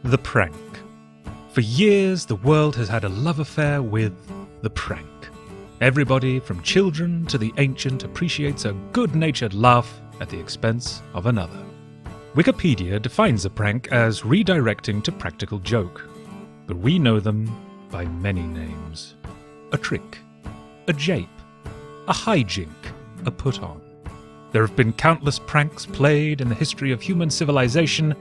The prank. For years, the world has had a love affair with the prank. Everybody, from children to the ancient, appreciates a good-natured laugh at the expense of another. Wikipedia defines a prank as redirecting to practical joke, but we know them by many names. A trick, a jape, a hijink, a put-on. There have been countless pranks played in the history of human civilization,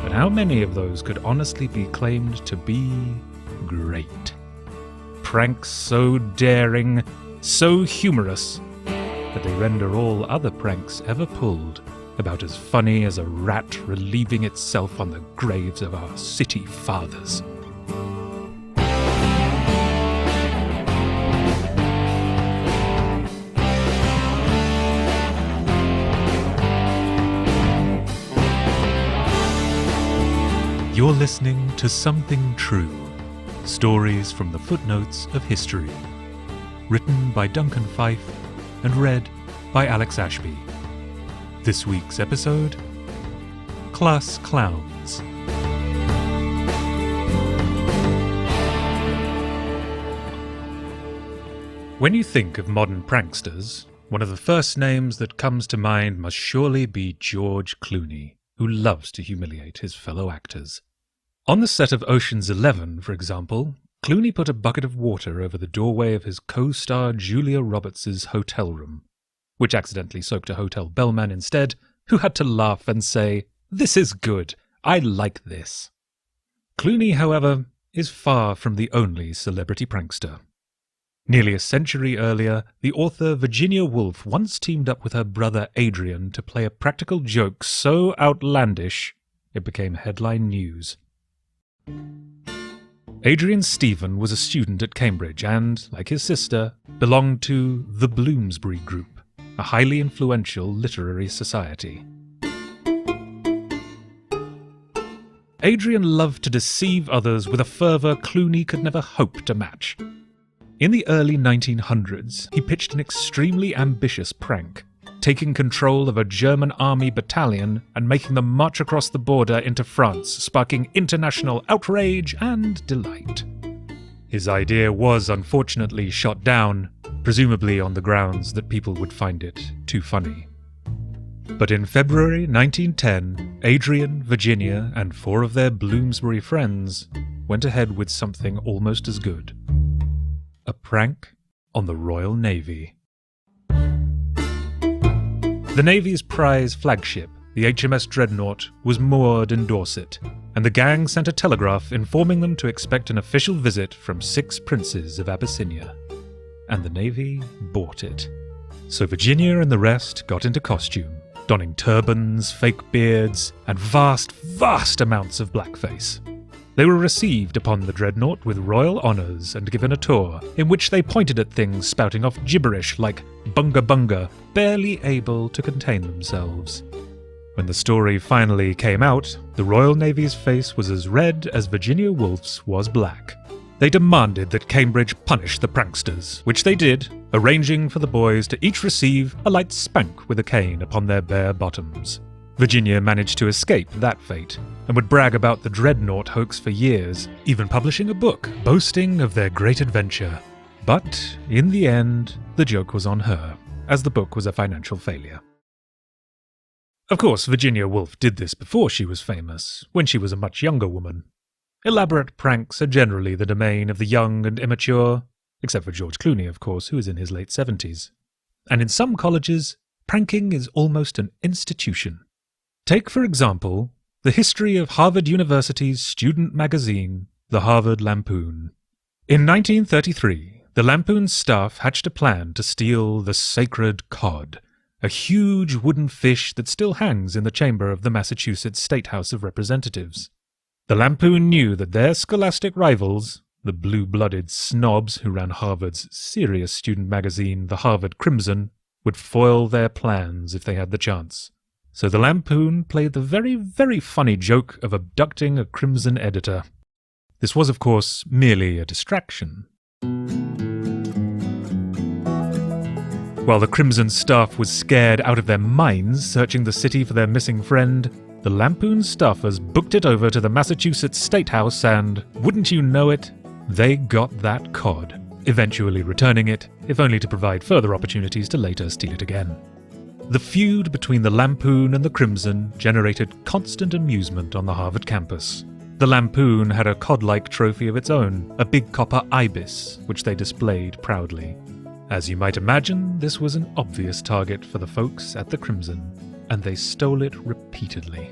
but how many of those could honestly be claimed to be great? Pranks so daring, so humorous, that they render all other pranks ever pulled about as funny as a rat relieving itself on the graves of our city fathers. You're listening to Something True, stories from the footnotes of history. Written by Duncan Fife and read by Alex Ashby. This week's episode, Class Clowns. When you think of modern pranksters, one of the first names that comes to mind must surely be George Clooney, who loves to humiliate his fellow actors. On the set of Ocean's 11, for example, Clooney put a bucket of water over the doorway of his co-star Julia Roberts' hotel room, which accidentally soaked a hotel bellman instead, who had to laugh and say, "This is good, I like this." Clooney, however, is far from the only celebrity prankster. Nearly a century earlier, the author Virginia Woolf once teamed up with her brother Adrian to play a practical joke so outlandish it became headline news. Adrian Stephen was a student at Cambridge and, like his sister, belonged to the Bloomsbury Group, a highly influential literary society. Adrian loved to deceive others with a fervour Clooney could never hope to match. In the early 1900s, he pitched an extremely ambitious prank, taking control of a German army battalion and making them march across the border into France, sparking international outrage and delight. His idea was unfortunately shot down, presumably on the grounds that people would find it too funny. But in February 1910, Adrian, Virginia, and 4 of their Bloomsbury friends went ahead with something almost as good. A prank on the Royal Navy. The Navy's prize flagship, the HMS Dreadnought, was moored in Dorset, and the gang sent a telegraph informing them to expect an official visit from 6 princes of Abyssinia. And the Navy bought it. So Virginia and the rest got into costume, donning turbans, fake beards, and vast amounts of blackface. They were received upon the Dreadnought with royal honours and given a tour, in which they pointed at things spouting off gibberish like bunga bunga, barely able to contain themselves. When the story finally came out, the Royal Navy's face was as red as Virginia Woolf's was black. They demanded that Cambridge punish the pranksters, which they did, arranging for the boys to each receive a light spank with a cane upon their bare bottoms. Virginia managed to escape that fate, and would brag about the Dreadnought hoax for years, even publishing a book boasting of their great adventure. But, in the end, the joke was on her, as the book was a financial failure. Of course, Virginia Woolf did this before she was famous, when she was a much younger woman. Elaborate pranks are generally the domain of the young and immature, except for George Clooney, of course, who is in his late 70s. And in some colleges, pranking is almost an institution. Take, for example, the history of Harvard University's student magazine, the Harvard Lampoon. In 1933, the Lampoon's staff hatched a plan to steal the sacred cod, a huge wooden fish that still hangs in the chamber of the Massachusetts State House of Representatives. The Lampoon knew that their scholastic rivals, the blue-blooded snobs who ran Harvard's serious student magazine, the Harvard Crimson, would foil their plans if they had the chance. So the Lampoon played the very funny joke of abducting a Crimson editor. This was, of course, merely a distraction. While the Crimson staff was scared out of their minds searching the city for their missing friend, the Lampoon staffers booked it over to the Massachusetts State House and, wouldn't you know it, they got that cod, eventually returning it, if only to provide further opportunities to later steal it again. The feud between the Lampoon and the Crimson generated constant amusement on the Harvard campus. The Lampoon had a cod-like trophy of its own, a big copper ibis, which they displayed proudly. As you might imagine, this was an obvious target for the folks at the Crimson, and they stole it repeatedly.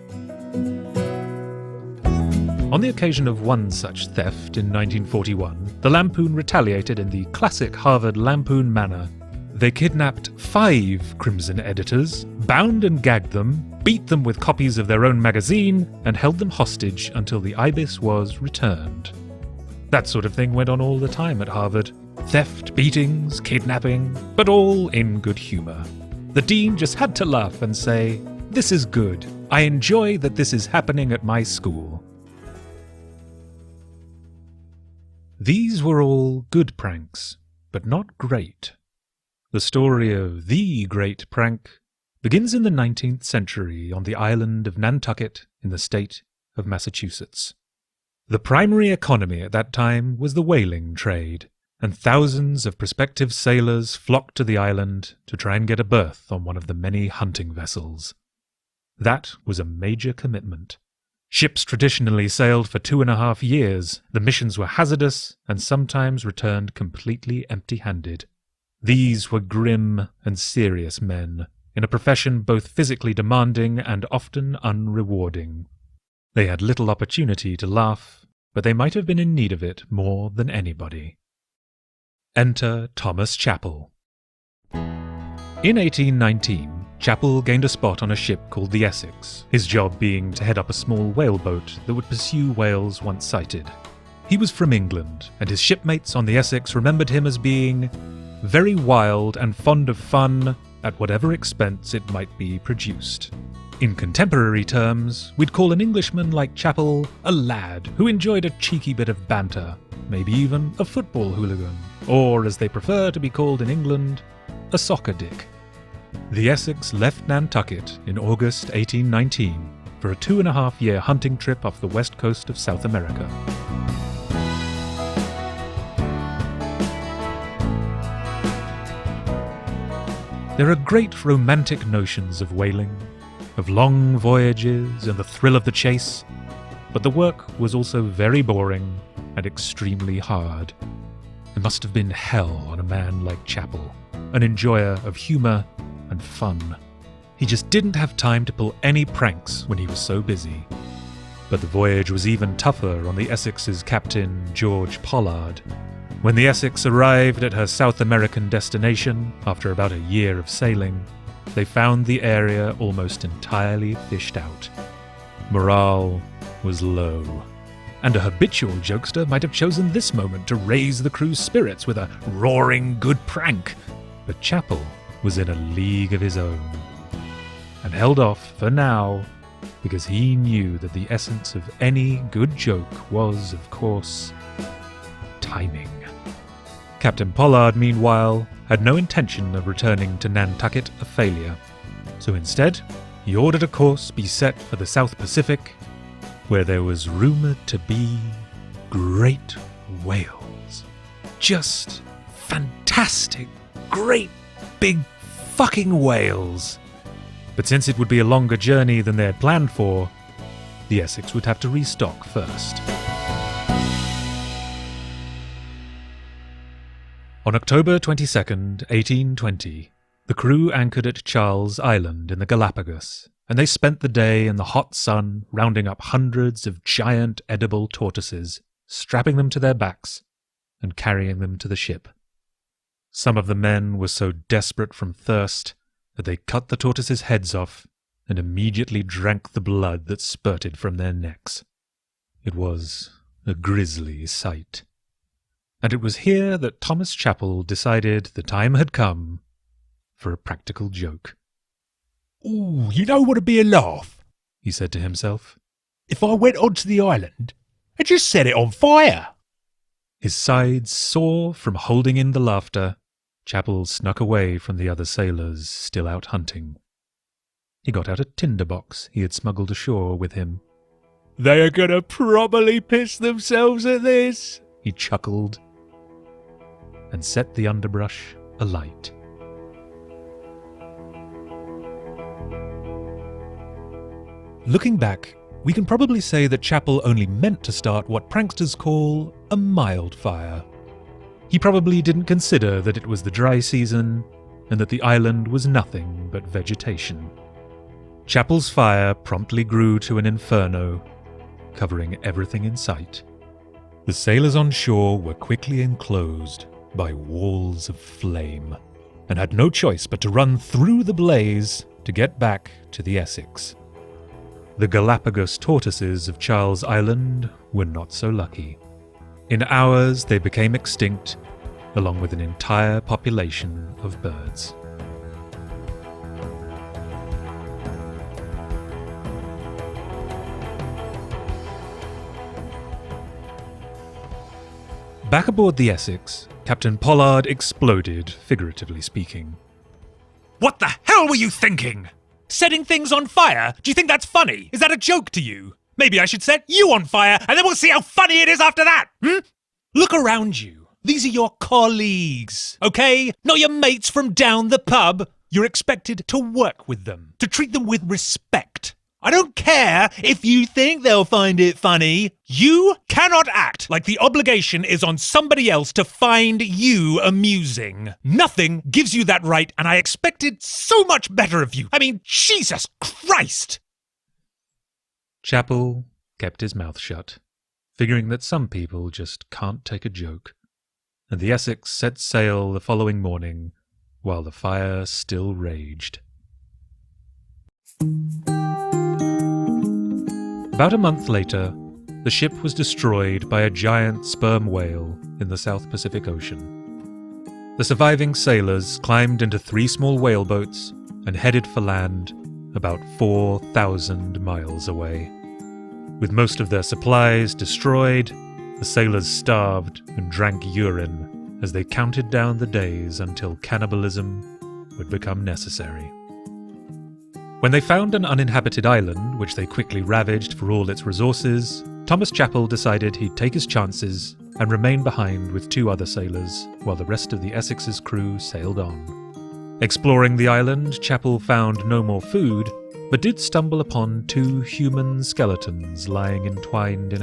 On the occasion of one such theft in 1941, the Lampoon retaliated in the classic Harvard Lampoon manner. They kidnapped 5 Crimson editors, bound and gagged them, beat them with copies of their own magazine, and held them hostage until the ibis was returned. That sort of thing went on all the time at Harvard. Theft, beatings, kidnapping, but all in good humour. The dean just had to laugh and say, "This is good. I enjoy that this is happening at my school." These were all good pranks, but not great. The story of the great prank begins in the 19th century on the island of Nantucket in the state of Massachusetts. The primary economy at that time was the whaling trade, and thousands of prospective sailors flocked to the island to try and get a berth on one of the many hunting vessels. That was a major commitment. Ships traditionally sailed for 2.5 years, the missions were hazardous, and sometimes returned completely empty-handed. These were grim and serious men, in a profession both physically demanding and often unrewarding. They had little opportunity to laugh, but they might have been in need of it more than anybody. Enter Thomas Chappell. In 1819, Chappell gained a spot on a ship called the Essex, his job being to head up a small whaleboat that would pursue whales once sighted. He was from England, and his shipmates on the Essex remembered him as being very wild and fond of fun at whatever expense it might be produced. In contemporary terms, we'd call an Englishman like Chappell a lad who enjoyed a cheeky bit of banter, maybe even a football hooligan, or as they prefer to be called in England, a soccer dick. The Essex left Nantucket in August 1819 for a 2.5-year hunting trip off the west coast of South America. There are great romantic notions of whaling, of long voyages and the thrill of the chase, but the work was also very boring and extremely hard. It must have been hell on a man like Chappell, an enjoyer of humour and fun. He just didn't have time to pull any pranks when he was so busy. But the voyage was even tougher on the Essex's captain, George Pollard. When the Essex arrived at her South American destination, after about a year of sailing, they found the area almost entirely fished out. Morale was low, and a habitual jokester might have chosen this moment to raise the crew's spirits with a roaring good prank. But Chappell was in a league of his own, and held off for now because he knew that the essence of any good joke was, of course, timing. Captain Pollard, meanwhile, had no intention of returning to Nantucket a failure, so instead he ordered a course be set for the South Pacific, where there was rumoured to be great whales. Just fantastic, great, big fucking whales. But since it would be a longer journey than they had planned for, the Essex would have to restock first. On October 22nd, 1820, the crew anchored at Charles Island in the Galapagos, and they spent the day in the hot sun rounding up hundreds of giant edible tortoises, strapping them to their backs, and carrying them to the ship. Some of the men were so desperate from thirst that they cut the tortoises' heads off and immediately drank the blood that spurted from their necks. It was a grisly sight. And it was here that Thomas Chappell decided the time had come for a practical joke. "Ooh, you know what'd be a laugh?" he said to himself. "If I went onto the island and just set it on fire." His sides sore from holding in the laughter, Chappell snuck away from the other sailors still out hunting. He got out a tinderbox he had smuggled ashore with him. "They are gonna properly piss themselves at this," he chuckled, and set the underbrush alight. Looking back, we can probably say that Chapel only meant to start what pranksters call a mild fire. He probably didn't consider that it was the dry season and that the island was nothing but vegetation. Chapel's fire promptly grew to an inferno, covering everything in sight. The sailors on shore were quickly enclosed by walls of flame, and had no choice but to run through the blaze to get back to the Essex. The Galapagos tortoises of Charles Island were not so lucky. In hours they became extinct, along with an entire population of birds. Back aboard the Essex, Captain Pollard exploded, figuratively speaking. "What the hell were you thinking? Setting things on fire? Do you think that's funny? Is that a joke to you? Maybe I should set you on fire, and then we'll see how funny it is after that, Look around you. These are your colleagues, okay? Not your mates from down the pub. You're expected to work with them, to treat them with respect. I don't care if you think they'll find it funny. You cannot act like the obligation is on somebody else to find you amusing. Nothing gives you that right, and I expected so much better of you. I mean, Jesus Christ!" Chapel kept his mouth shut, figuring that some people just can't take a joke, and the Essex set sail the following morning while the fire still raged. About a month later, the ship was destroyed by a giant sperm whale in the South Pacific Ocean. The surviving sailors climbed into 3 small whaleboats and headed for land about 4,000 miles away. With most of their supplies destroyed, the sailors starved and drank urine as they counted down the days until cannibalism would become necessary. When they found an uninhabited island, which they quickly ravaged for all its resources, Thomas Chapel decided he'd take his chances and remain behind with 2 other sailors while the rest of the Essex's crew sailed on. Exploring the island, Chapel found no more food, but did stumble upon 2 human skeletons lying entwined in a